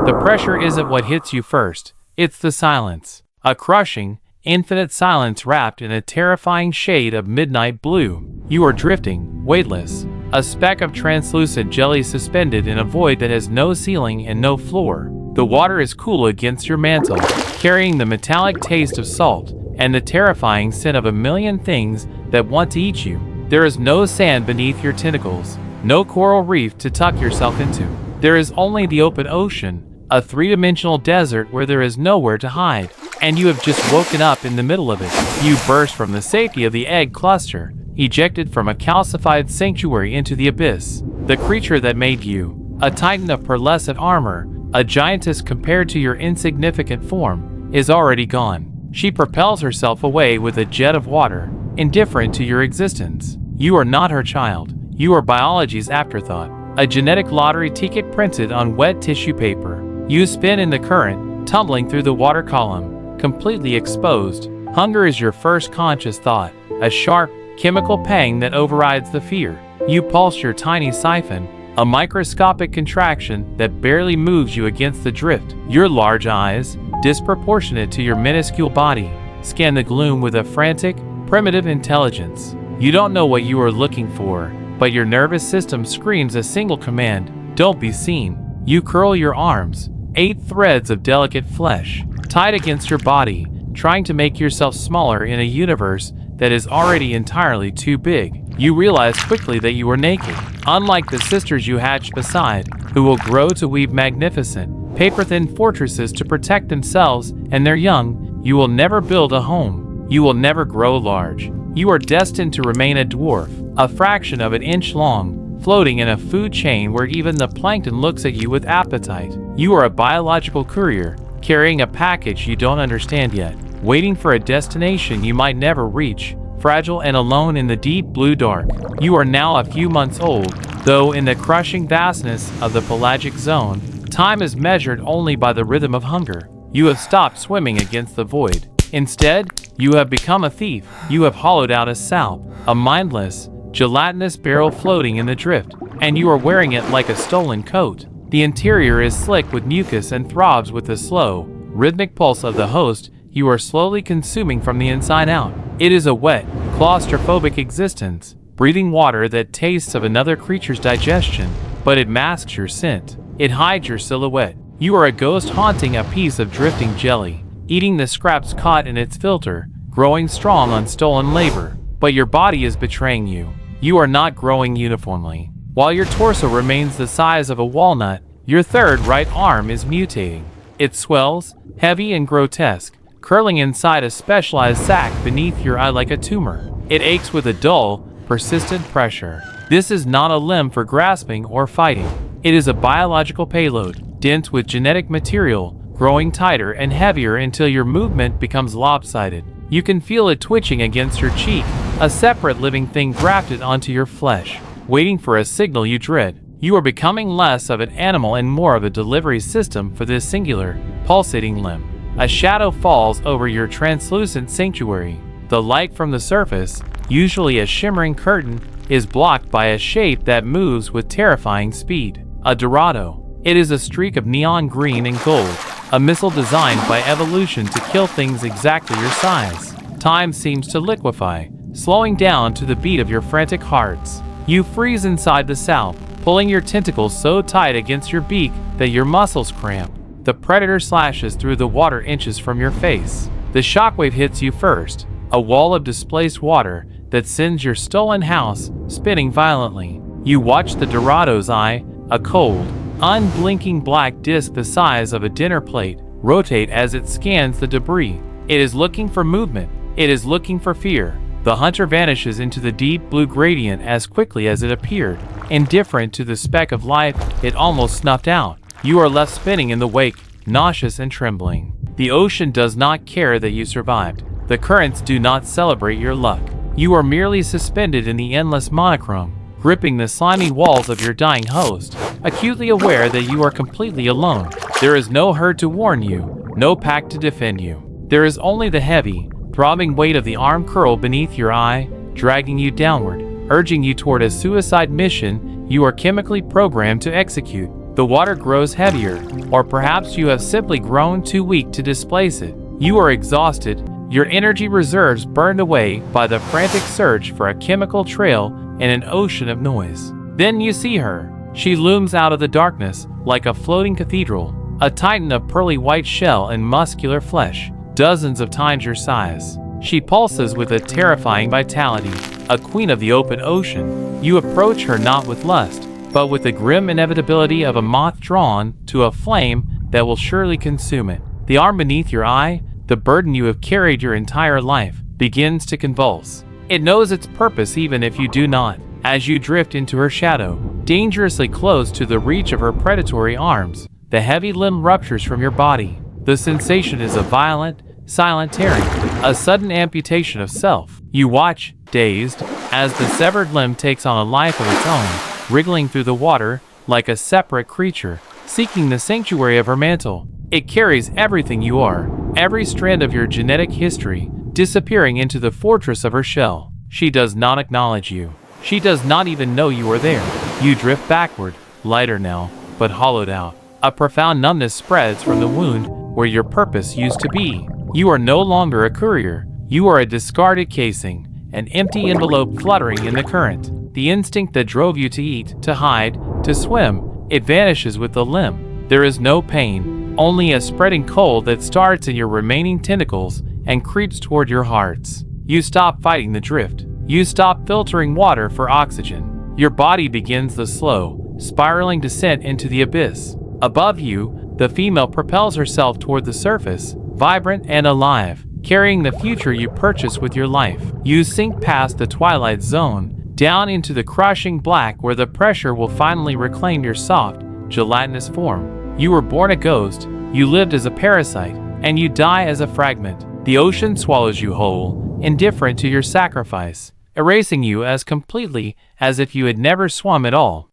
The pressure isn't what hits you first, it's the silence. A crushing, infinite silence wrapped in a terrifying shade of midnight blue. You are drifting, weightless, a speck of translucent jelly suspended in a void that has no ceiling and no floor. The water is cool against your mantle, carrying the metallic taste of salt and the terrifying scent of a million things that want to eat you. There is no sand beneath your tentacles, no coral reef to tuck yourself into. There is only the open ocean, a three-dimensional desert where there is nowhere to hide. And you have just woken up in the middle of it. You burst from the safety of the egg cluster, ejected from a calcified sanctuary into the abyss. The creature that made you, a titan of pearlescent armor, a giantess compared to your insignificant form, is already gone. She propels herself away with a jet of water, indifferent to your existence. You are not her child. You are biology's afterthought, a genetic lottery ticket printed on wet tissue paper. You spin in the current, tumbling through the water column, completely exposed. Hunger is your first conscious thought, a sharp, chemical pang that overrides the fear. You pulse your tiny siphon, a microscopic contraction that barely moves you against the drift. Your large eyes, disproportionate to your minuscule body, scan the gloom with a frantic, primitive intelligence. You don't know what you are looking for, but your nervous system screams a single command: don't be seen. You curl your arms, 8 threads of delicate flesh, tied against your body, trying to make yourself smaller in a universe that is already entirely too big. You realize quickly that you are naked. Unlike the sisters you hatched beside, who will grow to weave magnificent, paper-thin fortresses to protect themselves and their young, you will never build a home. You will never grow large. You are destined to remain a dwarf, a fraction of an inch long, floating in a food chain where even the plankton looks at you with appetite. You are a biological courier, carrying a package you don't understand yet, waiting for a destination you might never reach, fragile and alone in the deep blue dark. You are now a few months old, though in the crushing vastness of the pelagic zone, time is measured only by the rhythm of hunger. You have stopped swimming against the void. Instead, you have become a thief. You have hollowed out a salp, a mindless, gelatinous barrel floating in the drift, and you are wearing it like a stolen coat. The interior is slick with mucus and throbs with the slow, rhythmic pulse of the host you are slowly consuming from the inside out. It is a wet, claustrophobic existence, breathing water that tastes of another creature's digestion, but it masks your scent. It hides your silhouette. You are a ghost haunting a piece of drifting jelly, eating the scraps caught in its filter, growing strong on stolen labor. But your body is betraying you. You are not growing uniformly. While your torso remains the size of a walnut, your third right arm is mutating. It swells, heavy and grotesque, curling inside a specialized sac beneath your eye like a tumor. It aches with a dull, persistent pressure. This is not a limb for grasping or fighting. It is a biological payload, dense with genetic material, growing tighter and heavier until your movement becomes lopsided. You can feel it twitching against your cheek, a separate living thing grafted onto your flesh, waiting for a signal you dread. You are becoming less of an animal and more of a delivery system for this singular, pulsating limb. A shadow falls over your translucent sanctuary. The light from the surface, usually a shimmering curtain, is blocked by a shape that moves with terrifying speed. A Dorado. It is a streak of neon green and gold, a missile designed by evolution to kill things exactly your size. Time seems to liquefy, slowing down to the beat of your frantic hearts. You freeze inside the salp, pulling your tentacles so tight against your beak that your muscles cramp. The predator slashes through the water inches from your face. The shockwave hits you first, a wall of displaced water that sends your stolen house spinning violently. You watch the Dorado's eye, a cold, unblinking black disc the size of a dinner plate, rotate as it scans the debris. It is looking for movement. It is looking for fear. The hunter vanishes into the deep blue gradient as quickly as it appeared, indifferent to the speck of life it almost snuffed out. You are left spinning in the wake, nauseous and trembling. The ocean does not care that you survived. The currents do not celebrate your luck. You are merely suspended in the endless monochrome, gripping the slimy walls of your dying host, acutely aware that you are completely alone. There is no herd to warn you, no pack to defend you. There is only the heavy, throbbing weight of the arm curl beneath your eye, dragging you downward, urging you toward a suicide mission you are chemically programmed to execute. The water grows heavier, or perhaps you have simply grown too weak to displace it. You are exhausted, your energy reserves burned away by the frantic search for a chemical trail in an ocean of noise. Then you see her. She looms out of the darkness like a floating cathedral, a titan of pearly white shell and muscular flesh, dozens of times your size. She pulses with a terrifying vitality, a queen of the open ocean. You approach her not with lust, but with the grim inevitability of a moth drawn to a flame that will surely consume it. The arm beneath your eye, the burden you have carried your entire life, begins to convulse. It knows its purpose even if you do not. As you drift into her shadow, dangerously close to the reach of her predatory arms, the heavy limb ruptures from your body. The sensation is a violent, silent tearing, a sudden amputation of self. You watch, dazed, as the severed limb takes on a life of its own, wriggling through the water like a separate creature, seeking the sanctuary of her mantle. It carries everything you are, every strand of your genetic history, disappearing into the fortress of her shell. She does not acknowledge you. She does not even know you are there. You drift backward, lighter now, but hollowed out. A profound numbness spreads from the wound where your purpose used to be. You are no longer a courier. You are a discarded casing, an empty envelope fluttering in the current. The instinct that drove you to eat, to hide, to swim, it vanishes with the limb. There is no pain, only a spreading cold that starts in your remaining tentacles and creeps toward your hearts. You stop fighting the drift. You stop filtering water for oxygen. Your body begins the slow, spiraling descent into the abyss. Above you, the female propels herself toward the surface, vibrant and alive, carrying the future you purchased with your life. You sink past the twilight zone, down into the crushing black where the pressure will finally reclaim your soft, gelatinous form. You were born a ghost, you lived as a parasite, and you die as a fragment. The ocean swallows you whole, indifferent to your sacrifice, erasing you as completely as if you had never swum at all.